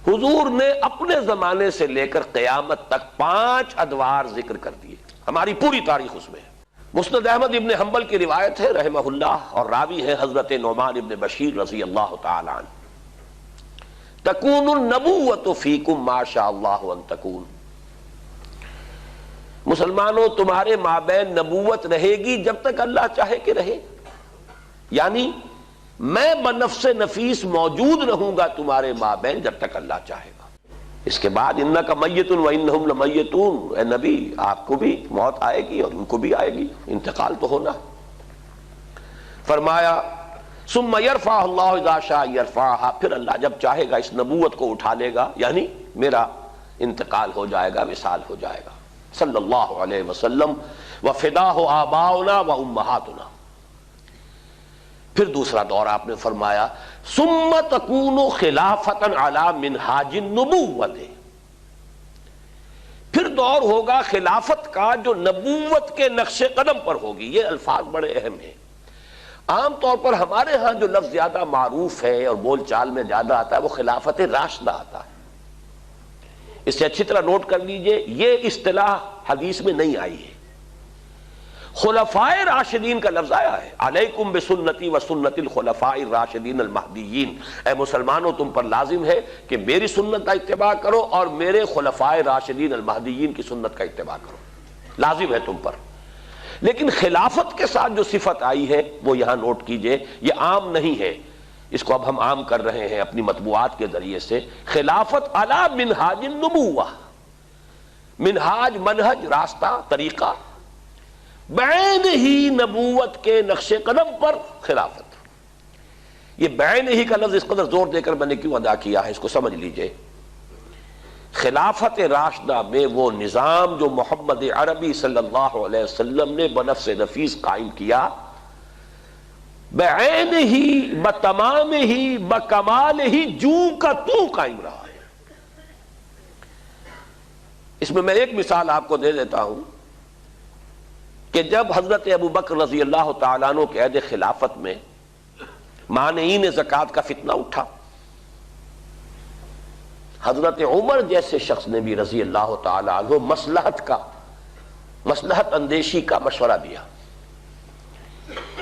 حضور نے اپنے زمانے سے لے کر قیامت تک 5 ادوار ذکر کر دیے، ہماری پوری تاریخ اس میں ہے۔ مسند احمد ابن حنبل کی روایت ہے رحمہ اللہ، اور راوی ہے حضرت نعمان ابن بشیر رضی اللہ تعالی عنہ، تکون النبوۃ فیکم ما شاء اللہ ان تکون، مسلمانوں تمہارے مابین نبوت رہے گی جب تک اللہ چاہے کہ رہے، یعنی میں بنفس نفیس موجود رہوں گا تمہارے مابین جب تک اللہ چاہے گا۔ اس کے بعد انک میت وانہم لمیتون، اے نبی آپ کو بھی موت آئے گی اور ان کو بھی آئے گی، انتقال تو ہونا۔ فرمایا ثم یرفع اللہ اذا شاء یرفعھا، پھر اللہ جب چاہے گا اس نبوت کو اٹھا لے گا، یعنی میرا انتقال ہو جائے گا، وصال ہو جائے گا صلی اللہ علیہ وسلم، وفداہ آباؤنا و امہاتنا۔ پھر دوسرا دور آپ نے فرمایا ثم تکون خلافتا علی منہاج النبوۃ، پھر دور ہوگا خلافت کا جو نبوت کے نقش قدم پر ہوگی۔ یہ الفاظ بڑے اہم ہیں، عام طور پر ہمارے ہاں جو لفظ زیادہ معروف ہے اور بول چال میں زیادہ آتا ہے وہ خلافت راشدہ آتا ہے، اس سے اچھی طرح نوٹ کر لیجئے یہ اصطلاح حدیث میں نہیں آئی ہے، خلفائے راشدین کا لفظ آیا ہے، علیکم بسنتی و سنت الخلفاء الراشدین المہدیین، اے مسلمانوں تم پر لازم ہے کہ میری سنت کا اتباع کرو اور میرے خلفائے راشدین المہدیین کی سنت کا اتباع کرو، لازم ہے تم پر۔ لیکن خلافت کے ساتھ جو صفت آئی ہے وہ یہاں نوٹ کیجئے، یہ عام نہیں ہے، اس کو اب ہم عام کر رہے ہیں اپنی مطبوعات کے ذریعے سے۔ خلافت علی منہاج النبوہ، منہاج منہج راستہ طریقہ، بعین ہی نبوت کے نقش قدم پر خلافت۔ یہ بعین ہی کا لفظ اس قدر زور دے کر میں نے کیوں ادا کیا ہے اس کو سمجھ لیجئے۔ خلافت راشدہ میں وہ نظام جو محمد عربی صلی اللہ علیہ وسلم نے بنفس نفیس قائم کیا، بعین ہی بتمام ہی بکمال ہی جو کا تو قائم رہا ہے۔ اس میں میں ایک مثال آپ کو دے دیتا ہوں کہ جب حضرت ابو بکر رضی اللہ تعالیٰ عنہ کے عہد خلافت میں مانعین زکوٰۃ کا فتنہ اٹھا، حضرت عمر جیسے شخص نے بھی رضی اللہ تعالیٰ عنہ مصلحت اندیشی کا مشورہ دیا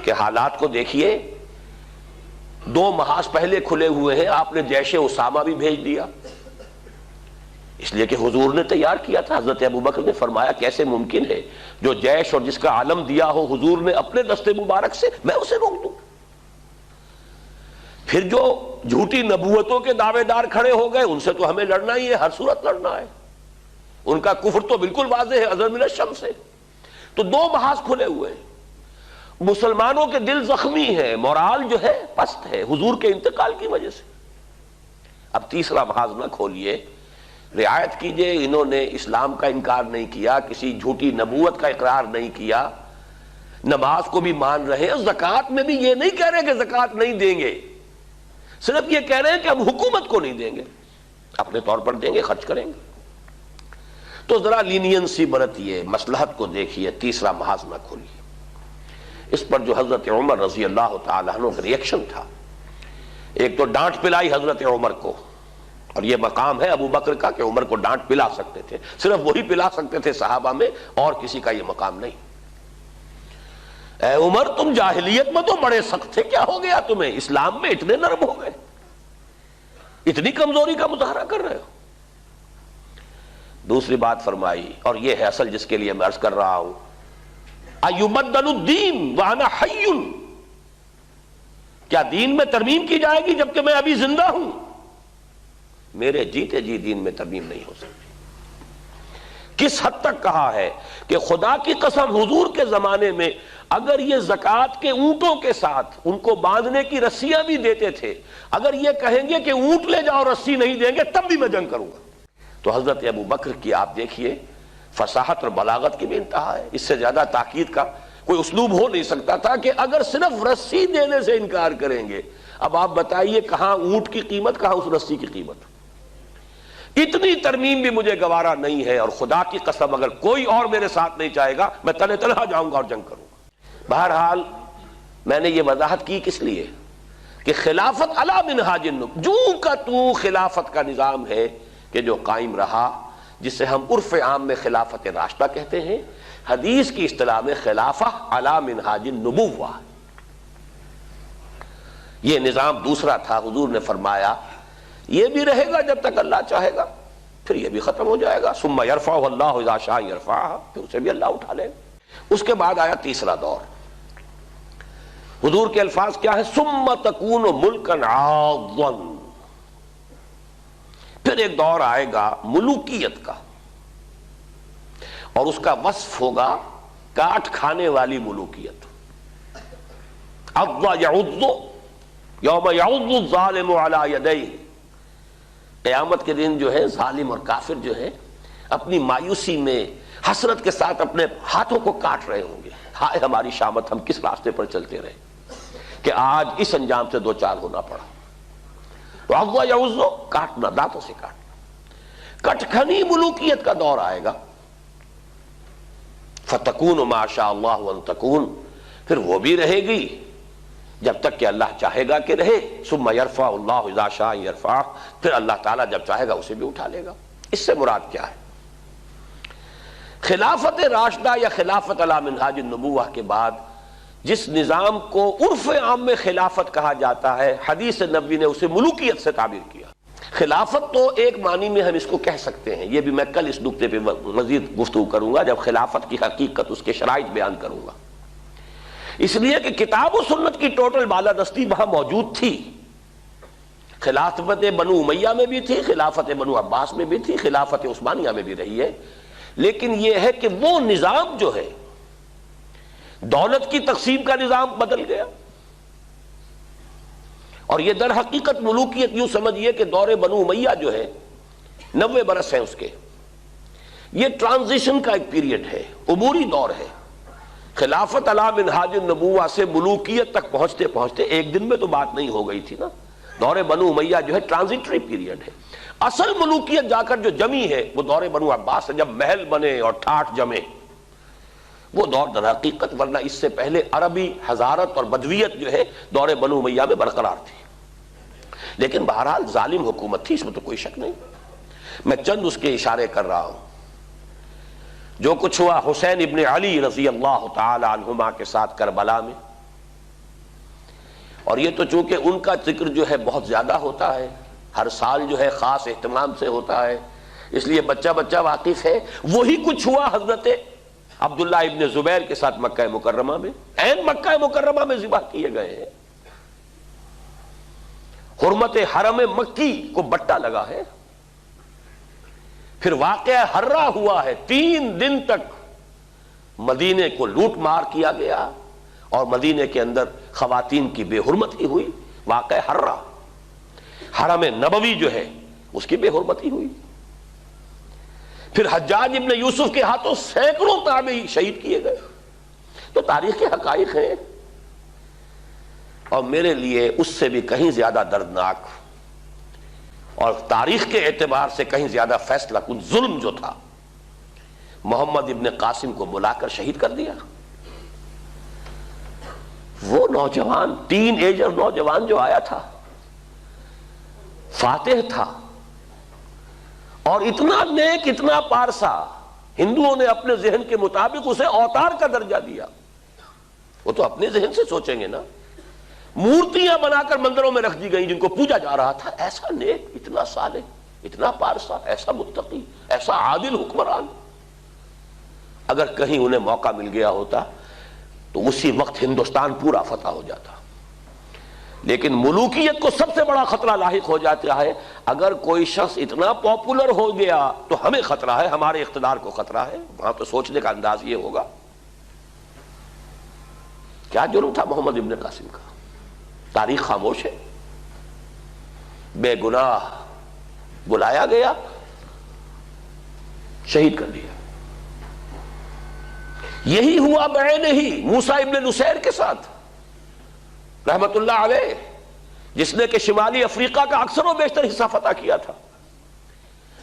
کہ حالات کو دیکھیے، 2 محاذ پہلے کھلے ہوئے ہیں، آپ نے جیش اسامہ بھی بھیج دیا، اس لیے کہ حضور نے تیار کیا تھا۔ حضرت ابو بکر نے فرمایا کیسے ممکن ہے جو جیش اور جس کا عالم دیا ہو حضور نے اپنے دست مبارک سے، میں اسے روک دوں؟ پھر جو جھوٹی نبوتوں کے دعوے دار کھڑے ہو گئے ان سے تو ہمیں لڑنا ہی ہے، ہر صورت لڑنا ہے، ان کا کفر تو بالکل واضح ہے ازہر من الشمس ہے۔ تو 2 محاذ کھلے ہوئے ہیں، مسلمانوں کے دل زخمی ہیں، مورال جو ہے پست ہے حضور کے انتقال کی وجہ سے۔ اب تیسرا محاذ نہ کھولیے، رعایت کیجئے، انہوں نے اسلام کا انکار نہیں کیا، کسی جھوٹی نبوت کا اقرار نہیں کیا، نماز کو بھی مان رہے ہیں، زکوٰۃ میں بھی یہ نہیں کہہ رہے کہ زکوٰۃ نہیں دیں گے، صرف یہ کہہ رہے ہیں کہ ہم حکومت کو نہیں دیں گے، اپنے طور پر دیں گے، خرچ کریں گے۔ تو ذرا لینینسی برتیے، مصلحت کو دیکھیے، تیسرا محاذ نہ کھولیے۔ اس پر جو حضرت عمر رضی اللہ تعالیٰ عنہ کا ریئیکشن تھا، ایک تو ڈانٹ پلائی حضرت عمر کو، اور یہ مقام ہے ابو بکر کا کہ عمر کو ڈانٹ پلا سکتے تھے، صرف وہی پلا سکتے تھے صحابہ میں، اور کسی کا یہ مقام نہیں۔ اے عمر تم جاہلیت میں تو بڑے سخت تھے، کیا ہو گیا تمہیں؟ اسلام میں اتنے نرم ہو گئے، اتنی کمزوری کا مظاہرہ کر رہے ہو۔ دوسری بات فرمائی، اور یہ ہے اصل جس کے لیے میں عرض کر رہا ہوں، ایبدل الدین وانا حی، کیا دین میں ترمیم کی جائے گی جبکہ میں ابھی زندہ ہوں؟ میرے جیتے جی دین میں ترمیم نہیں ہو سکتی۔ کس حد تک کہا ہے کہ خدا کی قسم حضور کے زمانے میں اگر یہ زکوٰۃ کے اونٹوں کے ساتھ ان کو باندھنے کی رسیاں بھی دیتے تھے، اگر یہ کہیں گے کہ اونٹ لے جاؤ رسی نہیں دیں گے تب بھی میں جنگ کروں گا۔ تو حضرت ابو بکر کی آپ دیکھیے فصاحت اور بلاغت کی بھی انتہا ہے، اس سے زیادہ تاکید کا کوئی اسلوب ہو نہیں سکتا تھا کہ اگر صرف رسی دینے سے انکار کریں گے، اب آپ بتائیے کہاں اونٹ کی قیمت، کہاں اس رسی کی قیمت؟ اتنی ترمیم بھی مجھے گوارا نہیں ہے، اور خدا کی قسم اگر کوئی اور میرے ساتھ نہیں چاہے گا میں تلے تنہا جاؤں گا اور جنگ کروں گا۔ بہرحال میں نے یہ وضاحت کی کس لیے؟ کہ خلافت علی منہاج النبوہ، جو کا تو خلافت کا نظام ہے کہ جو قائم رہا، جسے ہم عرف عام میں خلافت راشدہ کہتے ہیں، حدیث کی اصطلاح میں خلافہ علی منہاج النبوہ، یہ نظام دوسرا تھا۔ حضور نے فرمایا یہ بھی رہے گا جب تک اللہ چاہے گا، پھر یہ بھی ختم ہو جائے گا۔ ثم یرفعہ اللہ اذا شاء یرفعہ، پھر اسے بھی اللہ اٹھا لے گا۔ اس کے بعد آیا تیسرا دور۔ حضور کے الفاظ کیا ہے؟ ثم تکون ملکا عاضا، پھر ایک دور آئے گا ملوکیت کا، اور اس کا وصف ہوگا کاٹ کھانے والی ملوکیت۔ عض یعض یوم یعض الظالم علی یدیہ، قیامت کے دن جو ہے ظالم اور کافر جو ہے اپنی مایوسی میں حسرت کے ساتھ اپنے ہاتھوں کو کاٹ رہے ہوں گے، ہائے ہماری شامت، ہم کس راستے پر چلتے رہے کہ آج اس انجام سے دو چار ہونا پڑا۔ تو عض یعض، کاٹنا، دانتوں سے کاٹنا، کٹکھنی ملوکیت کا دور آئے گا۔ فتکون ما شاء اللہ ان تکون، پھر وہ بھی رہے گی جب تک کہ اللہ چاہے گا کہ رہے۔ ثم یرفع اللہ اذا شاء یرفع، پھر اللہ تعالیٰ جب چاہے گا اسے بھی اٹھا لے گا۔ اس سے مراد کیا ہے؟ خلافت راشدہ یا خلافت علی منہاج النبوہ کے بعد جس نظام کو عرف عام میں خلافت کہا جاتا ہے، حدیث نبوی نے اسے ملوکیت سے تعبیر کیا۔ خلافت تو ایک معنی میں ہم اس کو کہہ سکتے ہیں، یہ بھی میں کل اس نکتے پہ مزید گفتگو کروں گا جب خلافت کی حقیقت، اس کے شرائط بیان کروں گا، اس لیے کہ کتاب و سنت کی ٹوٹل بالادستی وہاں موجود تھی۔ خلافت بنو امیہ میں بھی تھی، خلافت بنو عباس میں بھی تھی، خلافت عثمانیہ میں بھی رہی ہے، لیکن یہ ہے کہ وہ نظام جو ہے دولت کی تقسیم کا نظام بدل گیا، اور یہ در حقیقت ملوکیت یوں سمجھیے کہ دور بنو امیہ جو ہے 90 برس ہیں اس کے، یہ ٹرانزیشن کا ایک پیریڈ ہے، عبوری دور ہے۔ خلافت علی منہاج النبوہ سے ملوکیت تک پہنچتے پہنچتے ایک دن میں تو بات نہیں ہو گئی تھی نا۔ دور بنو امیہ جو ہے ٹرانزیٹری پیریڈ ہے، اصل ملوکیت جا کر جو جمی ہے وہ دور بنو عباس سے، جب محل بنے اور ٹھاٹھ جمے، وہ دور در حقیقت، ورنہ اس سے پہلے عربی حضارت اور بدویت جو ہے دور بنو امیہ میں برقرار تھی، لیکن بہرحال ظالم حکومت تھی، اس میں تو کوئی شک نہیں۔ میں چند اس کے اشارے کر رہا ہوں۔ جو کچھ ہوا حسین ابن علی رضی اللہ تعالی عنہما کے ساتھ کربلا میں، اور یہ تو چونکہ ان کا ذکر جو ہے بہت زیادہ ہوتا ہے، ہر سال جو ہے خاص اہتمام سے ہوتا ہے، اس لیے بچہ بچہ واقف ہے۔ وہی کچھ ہوا حضرت عبداللہ ابن زبیر کے ساتھ مکہ مکرمہ میں، عین مکہ مکرمہ میں ذبح کیے گئے ہیں، حرمت حرم مکی کو بٹا لگا ہے۔ پھر واقعہ ہررا ہوا ہے، 3 دن تک مدینے کو لوٹ مار کیا گیا، اور مدینے کے اندر خواتین کی بے حرمتی ہوئی۔ واقعہ ہررا، حرم نبوی جو ہے اس کی بے حرمتی ہوئی۔ پھر حجاج ابن یوسف کے ہاتھوں سینکڑوں تابعی شہید کیے گئے۔ تو تاریخ کے حقائق ہیں، اور میرے لیے اس سے بھی کہیں زیادہ دردناک اور تاریخ کے اعتبار سے کہیں زیادہ فیصلہ کن ظلم جو تھا، محمد ابن قاسم کو بلا کر شہید کر دیا۔ وہ نوجوان، ٹین ایجر نوجوان جو آیا تھا، فاتح تھا، اور اتنا نیک، اتنا پارسا، ہندوؤں نے اپنے ذہن کے مطابق اسے اوتار کا درجہ دیا۔ وہ تو اپنے ذہن سے سوچیں گے نا، مورتیاں بنا کر مندروں میں رکھ دی گئیں جن کو پوجا جا رہا تھا۔ ایسا نیک، اتنا صالح، اتنا پارسا، ایسا متقی، ایسا عادل حکمران، اگر کہیں انہیں موقع مل گیا ہوتا تو اسی وقت ہندوستان پورا فتح ہو جاتا۔ لیکن ملوکیت کو سب سے بڑا خطرہ لاحق ہو جاتا ہے اگر کوئی شخص اتنا پاپولر ہو گیا تو ہمیں خطرہ ہے، ہمارے اقتدار کو خطرہ ہے۔ وہاں تو سوچنے کا انداز یہ ہوگا کیا جرم تھا محمد ابن قاسم کا؟ تاریخ خاموش ہے، بے گناہ بلایا گیا، شہید کر دیا۔ یہی ہوا بعینہ ہی موسیٰ ابن نصیر کے ساتھ رحمت اللہ علیہ، جس نے کہ شمالی افریقہ کا اکثر و بیشتر حصہ فتح کیا تھا،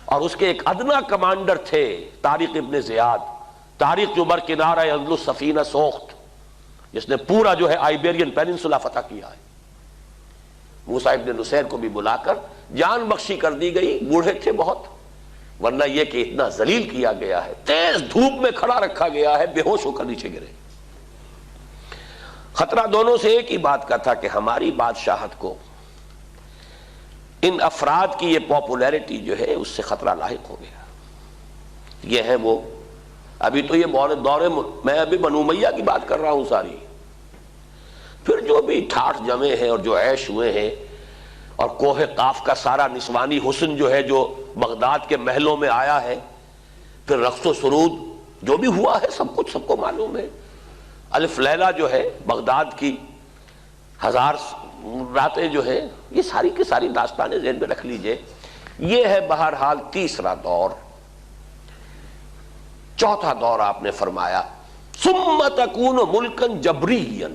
اور اس کے ایک ادنا کمانڈر تھے طارق ابن زیاد، طارق جو بر کنارہ اندلس سفینہ سوخت، جس نے پورا جو ہے آئیبیرین پیننسولا فتح کیا ہے۔ موسیٰ ابن نصیر کو بھی بلا کر جان بخشی کر دی گئی، بوڑھے تھے بہت، ورنہ یہ کہ اتنا ذلیل کیا گیا ہے، تیز دھوپ میں کھڑا رکھا گیا ہے، بے ہوش ہو کر نیچے گرے۔ خطرہ دونوں سے ایک ہی بات کا تھا کہ ہماری بادشاہت کو ان افراد کی یہ پاپولیرٹی جو ہے اس سے خطرہ لاحق ہو گیا۔ یہ ہے وہ، ابھی تو یہ دور میں ابھی بنو امیہ کی بات کر رہا ہوں ساری، پھر جو بھی ٹھاٹھ جمے ہیں اور جو عیش ہوئے ہیں، اور کوہ قاف کا سارا نسوانی حسن جو ہے جو بغداد کے محلوں میں آیا ہے، پھر رقص و سرود جو بھی ہوا ہے، سب کچھ سب کو معلوم ہے۔ الف لیلہ جو ہے بغداد کی 1000 راتیں جو ہے، یہ ساری کی ساری داستانیں ذہن میں رکھ لیجئے۔ یہ ہے بہرحال تیسرا دور۔ چوتھا دور آپ نے فرمایا ثم تکون ملکن جبریا،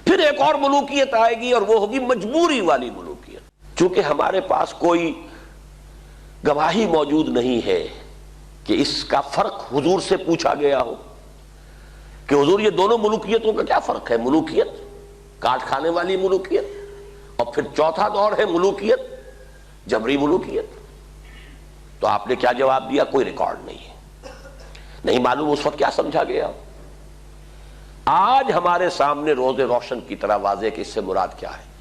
پھر ایک اور ملوکیت آئے گی اور وہ ہوگی مجبوری والی ملوکیت۔ چونکہ ہمارے پاس کوئی گواہی موجود نہیں ہے کہ اس کا فرق حضور سے پوچھا گیا ہو کہ حضور یہ دونوں ملوکیتوں کا کیا فرق ہے، ملوکیت کاٹ کھانے والی ملوکیت اور پھر چوتھا دور ہے ملوکیت جبری ملوکیت۔ تو آپ نے کیا جواب دیا؟ کوئی ریکارڈ نہیں ہے، نہیں معلوم اس وقت کیا سمجھا گیا۔ آج ہمارے سامنے روز روشن کی طرح واضح کہ اس سے مراد کیا ہے۔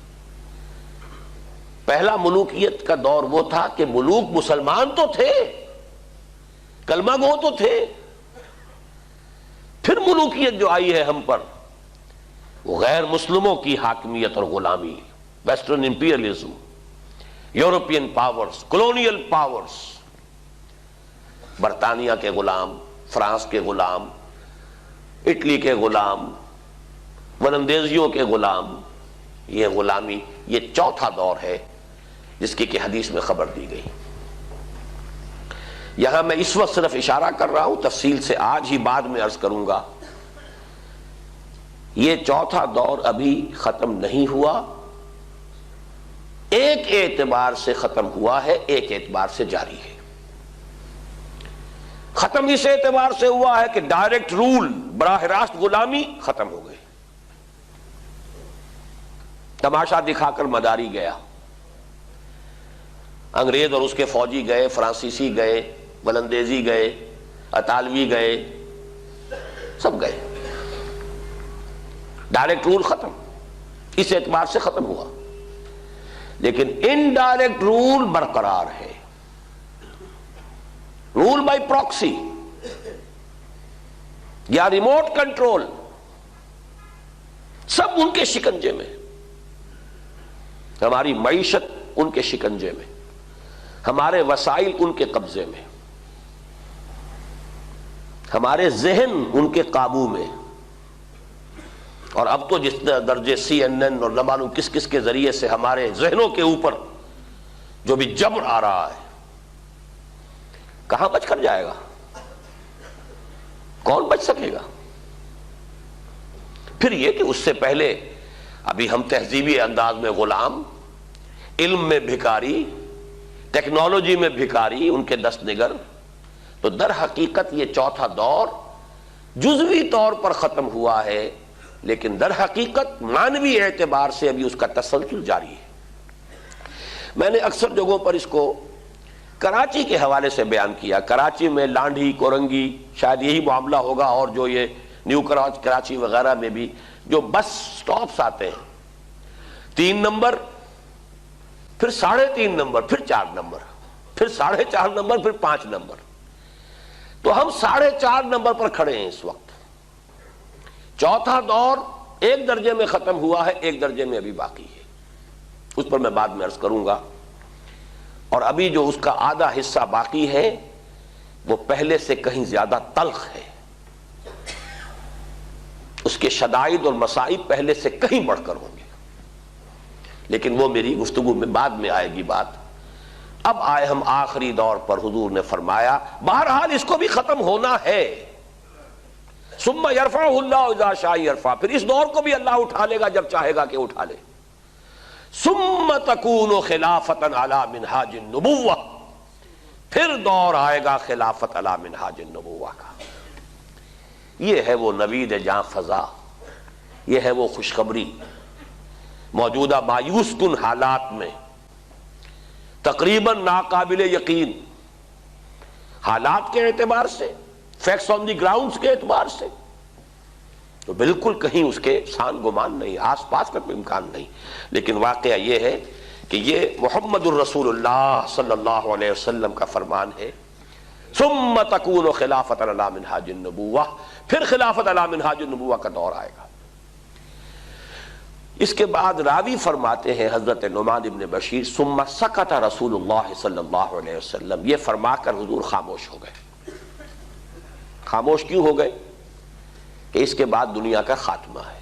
پہلا ملوکیت کا دور وہ تھا کہ ملوک مسلمان تو تھے، کلمہ گو تو تھے، پھر ملوکیت جو آئی ہے ہم پر وہ غیر مسلموں کی حاکمیت اور غلامی، western imperialism, European powers, colonial powers, برطانیہ کے غلام، فرانس کے غلام، اٹلی کے غلام، ولندیزیوں کے غلام، یہ غلامی، یہ چوتھا دور ہے جس کی کہ حدیث میں خبر دی گئی۔ یہاں میں اس وقت صرف اشارہ کر رہا ہوں، تفصیل سے آج ہی بعد میں عرض کروں گا۔ یہ چوتھا دور ابھی ختم نہیں ہوا، ایک اعتبار سے ختم ہوا ہے، ایک اعتبار سے جاری ہے۔ ختم اس اعتبار سے ہوا ہے کہ ڈائریکٹ رول، براہ راست غلامی ختم ہو گئی، تماشا دکھا کر مداری گیا، انگریز اور اس کے فوجی گئے، فرانسیسی گئے، ولندیزی گئے، اطالوی گئے، سب گئے، ڈائریکٹ رول ختم، اس اعتبار سے ختم ہوا۔ لیکن انڈائریکٹ رول برقرار ہے، رول بائی پراکسی یا ریموٹ کنٹرول، سب ان کے شکنجے میں، ہماری معیشت ان کے شکنجے میں، ہمارے وسائل ان کے قبضے میں، ہمارے ذہن ان کے قابو میں، اور اب تو جس درجے CNN اور نہ معلوم کس کس کے ذریعے سے ہمارے ذہنوں کے اوپر جو بھی جبر آ رہا ہے، کہاں بچ کر جائے گا؟ کون بچ سکے گا؟ پھر یہ کہ اس سے پہلے ابھی ہم تہذیبی انداز میں غلام، علم میں بھکاری، ٹیکنالوجی میں بھکاری، ان کے دست نگر، تو در حقیقت یہ چوتھا دور جزوی طور پر ختم ہوا ہے، لیکن در حقیقت معنوی اعتبار سے ابھی اس کا تسلسل جاری ہے۔ میں نے اکثر جگہوں پر اس کو کراچی کے حوالے سے بیان کیا۔ کراچی میں لانڈھی، کورنگی، شاید یہی معاملہ ہوگا، اور جو یہ نیو کراچی وغیرہ میں بھی جو بس سٹاپس آتے ہیں، 3 نمبر، پھر 3.5 نمبر، پھر 4 نمبر، پھر 4.5 نمبر، پھر 5 نمبر، تو ہم 4.5 نمبر پر کھڑے ہیں اس وقت۔ چوتھا دور ایک درجے میں ختم ہوا ہے، ایک درجے میں ابھی باقی ہے، اس پر میں بعد میں عرض کروں گا۔ اور ابھی جو اس کا آدھا حصہ باقی ہے وہ پہلے سے کہیں زیادہ تلخ ہے، اس کے شدائد اور مصائب پہلے سے کہیں بڑھ کر ہوں گے، لیکن وہ میری گفتگو میں بعد میں آئے گی بات۔ اب آئے ہم آخری دور پر، حضور نے فرمایا بہرحال اس کو بھی ختم ہونا ہے، ثم یرفعہ اللہ اذا شاء یرفع، پھر اس دور کو بھی اللہ اٹھا لے گا جب چاہے گا کہ اٹھا لے۔ ثم تکون خلافتا علی منہاج النبوہ، پھر دور آئے گا خلافت علی منہاج النبوہ کا۔ یہ ہے وہ نوید جاں فضا، یہ ہے وہ خوشخبری موجودہ مایوس کن حالات میں تقریباً ناقابل یقین حالات کے اعتبار سے، فیکٹس آن دی گراؤنڈز کے اعتبار سے تو بالکل کہیں اس کے سان گمان نہیں، آس پاس کا کوئی امکان نہیں. لیکن واقعہ یہ ہے کہ یہ محمد الرسول اللہ صلی اللہ علیہ وسلم کا فرمان ہے، ثم تکون خلافۃ علی منہاج النبوہ، پھر خلافت علی منہاج النبوہ کا دور آئے گا. اس کے بعد راوی فرماتے ہیں حضرت نعمان بن بشیر، ثم سکت رسول اللہ صلی اللہ علیہ وسلم، یہ فرما کر حضور خاموش ہو گئے. خاموش کیوں ہو گئے؟ کہ اس کے بعد دنیا کا خاتمہ ہے.